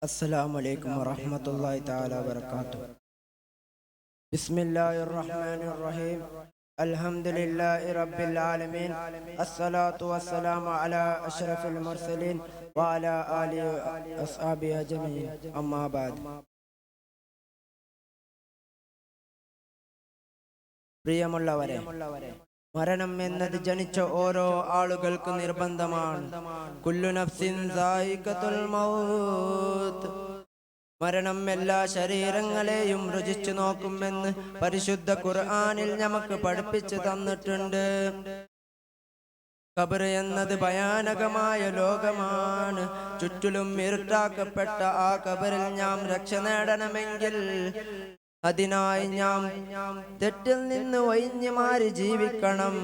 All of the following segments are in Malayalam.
السلام عليكم ورحمة الله تعالى وبركاته. بسم الله الرحمن الرحيم. الحمد لله رب العالمين. الصلاة والسلام على أشرف المرسلين وعلى آله وأصحابه أجمعين. أما بعد. പ്രിയമുള്ളവരെ, മരണം എന്നത് ജനിച്ച ഓരോ ആളുകൾക്ക് നിർബന്ധമാണ്. കുല്ലു നഫ്സിൻ സായിഖത്തുൽ മൗത്ത്. മരണം എല്ലാ ശരീരങ്ങളെയും രുചിച്ചു നോക്കുമെന്ന് പരിശുദ്ധ ഖുർആനിൽ നമുക്ക് പഠിപ്പിച്ചു തന്നിട്ടുണ്ട്. ഖബർ എന്നത് ഭയാനകമായ ലോകമാണ്. ചുറ്റിലും ഇരുട്ടാക്കപ്പെട്ട ആ ഖബറിൽ നാം രക്ഷ നേടണമെങ്കിൽ അതിനായി നാം തെറ്റിൽ നിന്ന് ഒഴിഞ്ഞു മാറി ജീവിക്കണം.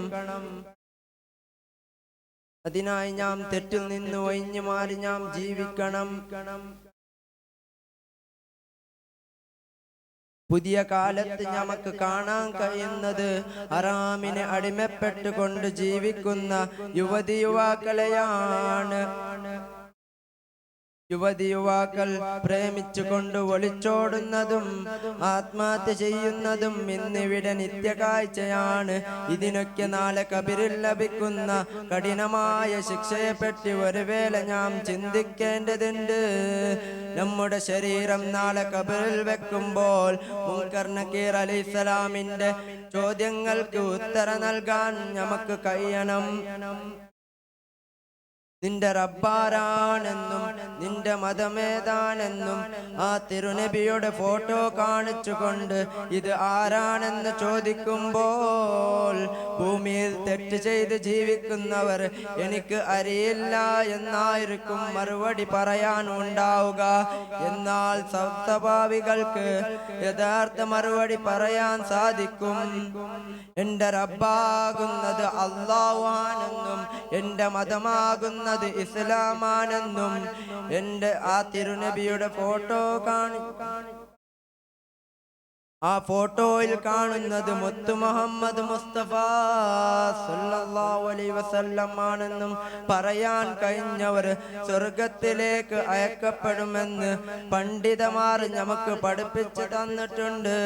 പുതിയ കാലത്ത് നമുക്ക് കാണാൻ കഴിയുന്നത് ഹറാമിന് അടിമപ്പെട്ടുകൊണ്ട് ജീവിക്കുന്ന യുവതിയുവാക്കളെയാണ്. യുവതിയുവാക്കൾ പ്രേമിച്ചുകൊണ്ട് ഒളിച്ചോടുന്നതും ആത്മഹത്യ ചെയ്യുന്നതും ഇന്നിവിടെ നിത്യകാഴ്ചയാണ്. ഇതിനൊക്കെ നാളെ ഖബറിൽ ലഭിക്കുന്ന കഠിനമായ ശിക്ഷയെപ്പറ്റി ഒരു വേള നാം ചിന്തിക്കേണ്ടതുണ്ട്. നമ്മുടെ ശരീരം നാളെ ഖബറിൽ വെക്കുമ്പോൾ മുൻകർ നകീർ അലൈഹിസ്സലാമിന്റെ ചോദ്യങ്ങൾക്ക് ഉത്തരം നൽകാൻ നമുക്ക് കഴിയണം. നിന്റെ റബ്ബാരാണെന്നും നിന്റെ മതമേതാണെന്നും ആ തിരുനബിയുടെ ഫോട്ടോ കാണിച്ചുകൊണ്ട് ഇത് ആരാണെന്ന് ചോദിക്കുമ്പോൾ ഭൂമിയിൽ തെറ്റ് ചെയ്ത് ജീവിക്കുന്നവർ എനിക്ക് അറിയില്ല എന്നായിരിക്കും മറുപടി പറയാൻ ഉണ്ടാവുക. എന്നാൽ സൗത്തഭാവികൾക്ക് യഥാർത്ഥ മറുപടി പറയാൻ സാധിക്കും. എന്റെ റബ്ബാകുന്നത് അല്ലാഹു ആണെന്നും എന്റെ മതമാകുന്ന ഇസ്ലാമാണെന്നും എന്റെ ആ തിരുനബിയുടെ ഫോട്ടോ ആ ഫോട്ടോയിൽ കാണുന്നത് മുത്തു മുഹമ്മദ് മുസ്തഫ സല്ലല്ലാഹു അലൈഹി വസല്ലം ആണെന്നും പറയാൻ കഴിഞ്ഞവർ സ്വർഗത്തിലേക്ക് അയക്കപ്പെടുമെന്ന് പണ്ഡിതന്മാർ നമുക്ക് പഠിപ്പിച്ചു തന്നിട്ടുണ്ട്.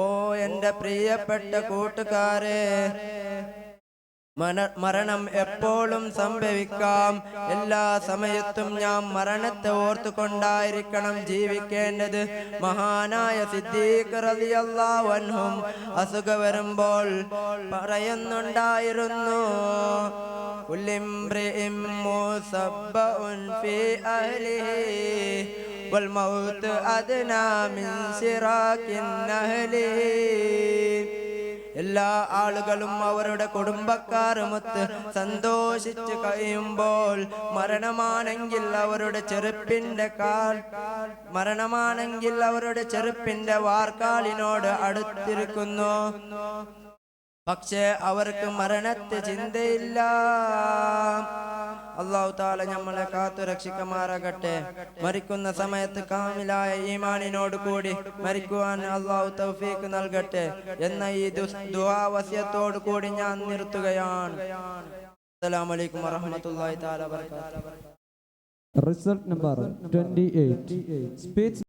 ഓ എന്റെ പ്രിയപ്പെട്ട കൂട്ടുകാരെ, മരണം എപ്പോഴും സംഭവിക്കാം. എല്ലാ സമയത്തും നാം മരണത്തെ ഓർത്തുകൊണ്ടായിരിക്കണം ജീവിക്കേണ്ടത്. മഹാനായ സിദ്ദീഖ് റളിയല്ലാഹു അൻഹു അസുഖം വരുമ്പോൾ പറയുന്നുണ്ടായിരുന്നു, കുല്ലിംറിഇം മുസബ്ബഉൻ ഫീ അഹ്ലിഹി വൽ മൗത്ത് അദ്നാ മിൻ സിറാകിൻ നഹ്ലിഹി. എല്ലാ ആളുകളും അവരുടെ കുടുംബക്കാരുമൊത്ത് സന്തോഷിച്ചു കഴിയുമ്പോൾ മരണമാണെങ്കിൽ അവരുടെ ചെറുപ്പിന്റെ വാർക്കാലിനോട് അടുത്തിരിക്കുന്നു. പക്ഷേ അവർക്ക് മരണത്തെ ചിന്തയില്ല. അല്ലാഹു തആല നമ്മളെ കാത്തു രക്ഷിക്കുമാറാകട്ടെ. മരിക്കുന്ന സമയത്ത് കാമിലായ ഈമാനിനോട് കൂടി മരിക്കുവാൻ അല്ലാഹു തൗഫീഖ് നൽകട്ടെ എന്ന ഈ ദുആ വസിയത്തോട് കൂടി ഞാൻ നിർത്തുകയാണ്. അസ്സലാമു അലൈക്കും വറഹ്മത്തുള്ളാഹി തആല വബറകാതുഹു. Result number 28. Speech